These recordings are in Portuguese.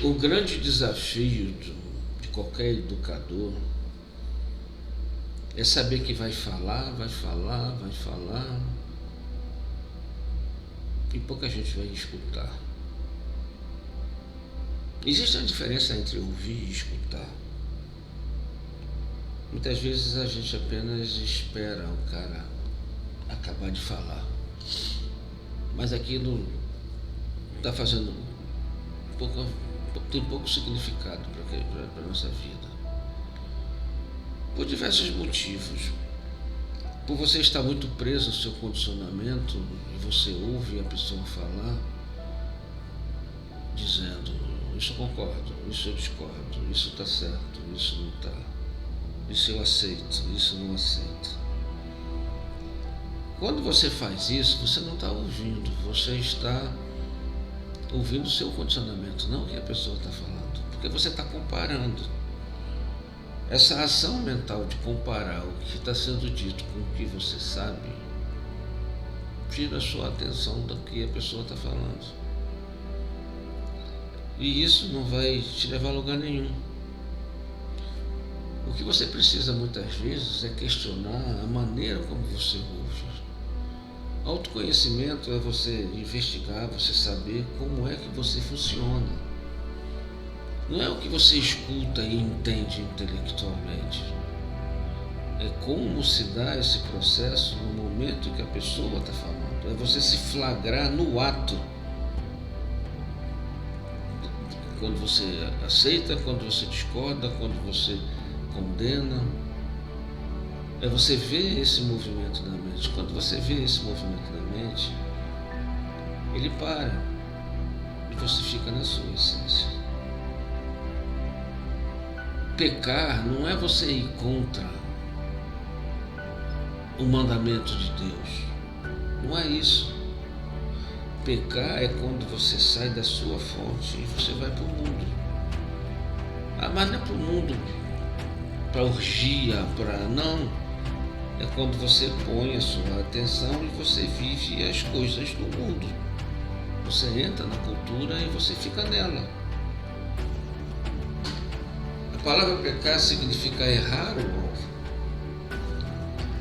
O grande desafio de qualquer educador é saber que vai falar e pouca gente vai escutar. Existe uma diferença entre ouvir e escutar. Muitas vezes a gente apenas espera o cara acabar de falar, mas aquilo está fazendo tem pouco significado para a nossa vida, por diversos motivos. Por você estar muito preso ao seu condicionamento e você ouve a pessoa falar dizendo: isso eu concordo, isso eu discordo, isso está certo, isso não está, isso eu aceito, isso não aceito. Quando você faz isso, você não está ouvindo, você está ouvindo o seu condicionamento, não o que a pessoa está falando, porque você está comparando. Essa ação mental de comparar o que está sendo dito com o que você sabe tira a sua atenção do que a pessoa está falando. E isso não vai te levar a lugar nenhum. O que você precisa muitas vezes é questionar a maneira como você ouve. Autoconhecimento é você investigar, você saber como é que você funciona. Não é o que você escuta e entende intelectualmente. É como se dá esse processo no momento em que a pessoa está falando. É você se flagrar no ato. Quando você aceita, quando você discorda, quando você condena. É você ver esse movimento da mente. Quando você vê esse movimento da mente, ele para e você fica na sua essência. Pecar não é você ir contra o mandamento de Deus. Não é isso. Pecar é quando você sai da sua fonte e você vai para o mundo. Mas não é para o mundo, para orgia, para... Não. É quando você põe a sua atenção e você vive as coisas do mundo. Você entra na cultura e você fica nela. A palavra pecar significa errar o mal.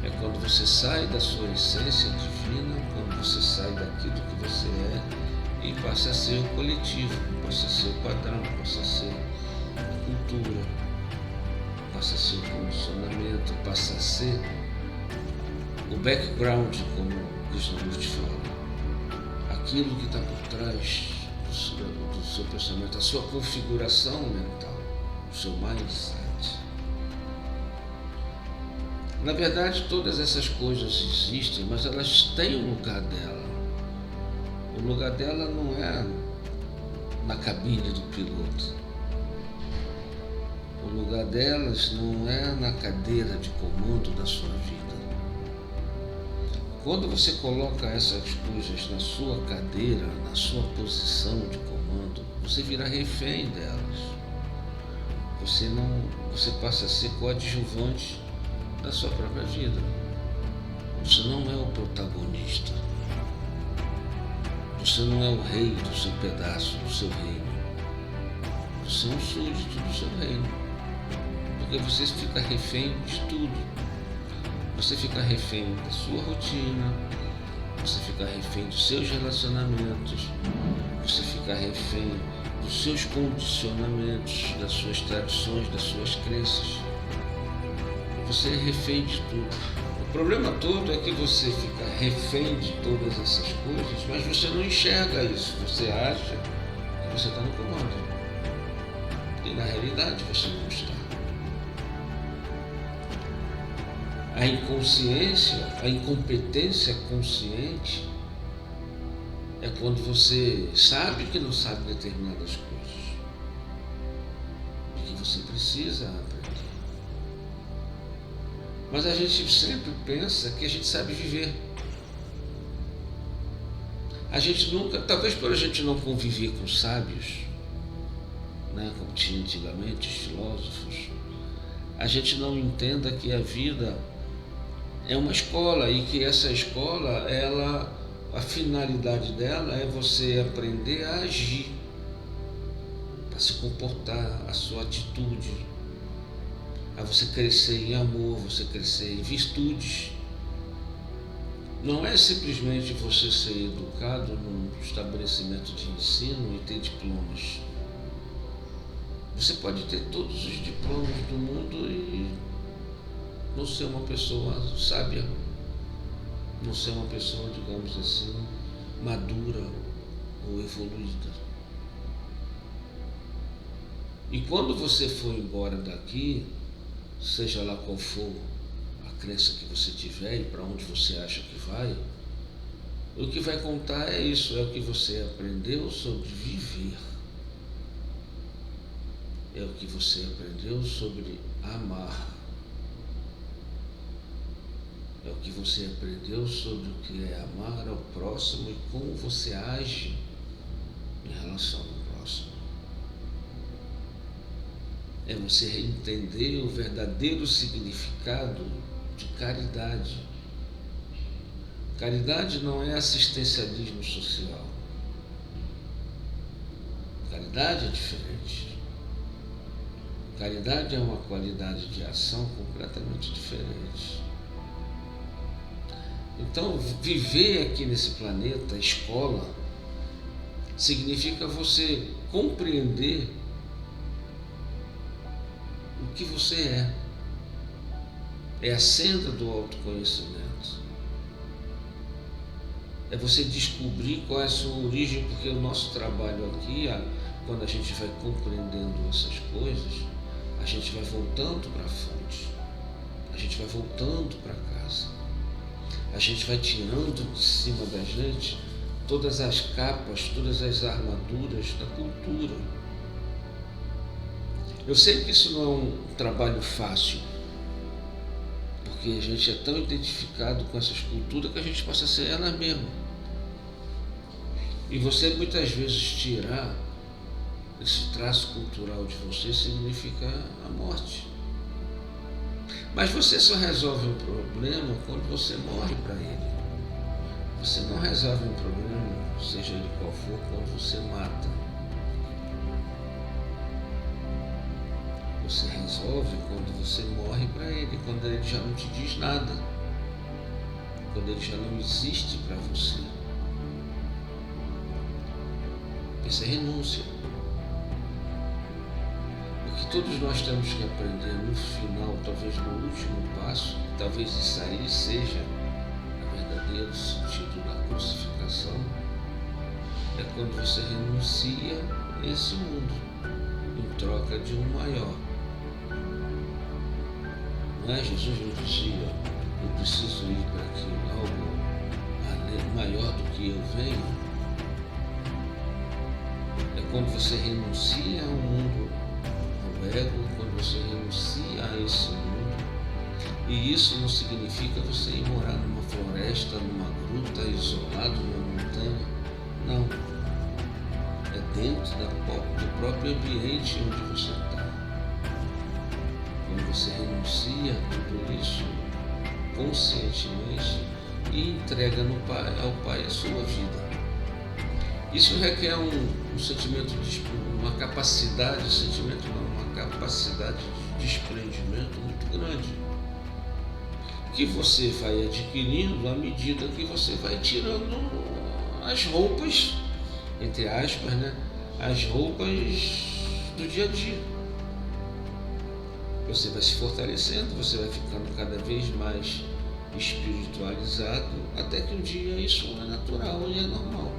É quando você sai da sua essência divina, quando você sai daquilo que você é e passa a ser o coletivo, passa a ser o padrão, passa a ser a cultura, passa a ser o condicionamento, passa a ser o background, como Krishnamurti fala, aquilo que está por trás do seu pensamento, a sua configuração mental, o seu mindset. Na verdade, todas essas coisas existem, mas elas têm um lugar dela. O lugar dela não é na cabine do piloto. O lugar delas não é na cadeira de comando da sua vida. Quando você coloca essas coisas na sua cadeira, na sua posição de comando, você vira refém delas. Você passa a ser coadjuvante da sua própria vida. Você não é o protagonista. Você não é o rei do seu pedaço, do seu reino. Você é um súdito do seu reino. Porque você fica refém de tudo. Você fica refém da sua rotina, você fica refém dos seus relacionamentos, você fica refém dos seus condicionamentos, das suas tradições, das suas crenças. Você é refém de tudo. O problema todo é que você fica refém de todas essas coisas, mas você não enxerga isso. Você acha que você está no comando. E na realidade você não está. A inconsciência, a incompetência consciente é quando você sabe que não sabe determinadas coisas e que você precisa aprender. Mas a gente sempre pensa que a gente sabe viver. A gente nunca, talvez por a gente não conviver com sábios, né, como tinha antigamente os filósofos, a gente não entenda que a vida é uma escola e que essa escola, a finalidade dela é você aprender a agir, se comportar, a sua atitude, a você crescer em amor, você crescer em virtudes. Não é simplesmente você ser educado num estabelecimento de ensino e ter diplomas. Você pode ter todos os diplomas do mundo e não ser uma pessoa sábia, não ser uma pessoa, digamos assim, madura ou evoluída. E quando você for embora daqui, seja lá qual for a crença que você tiver e para onde você acha que vai, o que vai contar é isso, é o que você aprendeu sobre viver. É o que você aprendeu sobre amar. É o que você aprendeu sobre o que é amar ao próximo e como você age em relação ao próximo. É você entender o verdadeiro significado de caridade. Caridade não é assistencialismo social. Caridade é diferente. Caridade é uma qualidade de ação completamente diferente. Então, viver aqui nesse planeta, escola, significa você compreender o que você é. É a senda do autoconhecimento. É você descobrir qual é a sua origem, porque o nosso trabalho aqui, quando a gente vai compreendendo essas coisas, a gente vai voltando para a fonte, a gente vai voltando para casa, a gente vai tirando de cima da gente todas as capas, todas as armaduras da cultura. Eu sei que isso não é um trabalho fácil, porque a gente é tão identificado com essas culturas que a gente passa a ser ela mesma. E você muitas vezes tirar esse traço cultural de você significa a morte. Mas você só resolve um problema quando você morre para ele. Você não resolve um problema, seja ele qual for, quando você mata. Você resolve quando você morre para ele, quando ele já não te diz nada, quando ele já não existe para você. Isso é renúncia. O que todos nós temos que aprender no final, talvez no último passo, talvez isso aí seja o verdadeiro sentido da crucificação, é quando você renuncia a esse mundo em troca de um maior. Não é? Jesus não dizia: eu preciso ir para que algo maior do que eu venha. É quando você renuncia ao mundo, ao ego, quando você renuncia a esse mundo. E isso não significa você ir morar numa floresta, numa gruta, isolado, numa montanha. Não. É dentro do próprio ambiente onde você está. Quando você renuncia a tudo isso conscientemente e entrega ao Pai a sua vida. Isso requer um sentimento de uma capacidade de desprendimento muito grande, que você vai adquirindo à medida que você vai tirando as roupas, entre aspas, né? As roupas do dia a dia. Você vai se fortalecendo, você vai ficando cada vez mais espiritualizado, até que um dia isso é natural e é normal.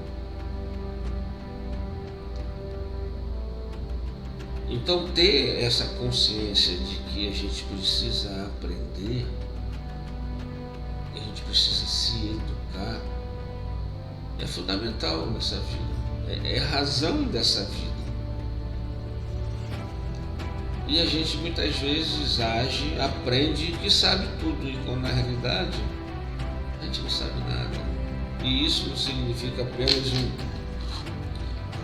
Então, ter essa consciência de que a gente precisa aprender, que a gente precisa se educar, é fundamental nessa vida, é a razão dessa vida. E a gente muitas vezes age, aprende que sabe tudo, e quando na realidade a gente não sabe nada. E isso não significa apenas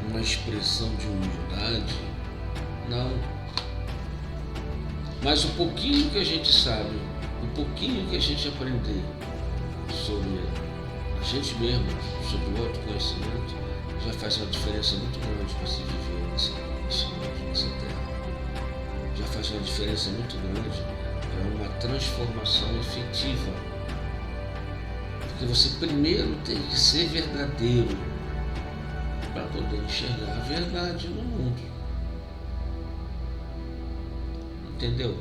uma expressão de humildade, não. Mas o pouquinho que a gente sabe, o pouquinho que a gente aprender sobre a gente mesmo, sobre o autoconhecimento, já faz uma diferença muito grande para se viver nesse mundo. nesse mundo, nessa terra. Já faz uma diferença muito grande para uma transformação efetiva. Porque você primeiro tem que ser verdadeiro para poder enxergar a verdade no mundo. Entendeu?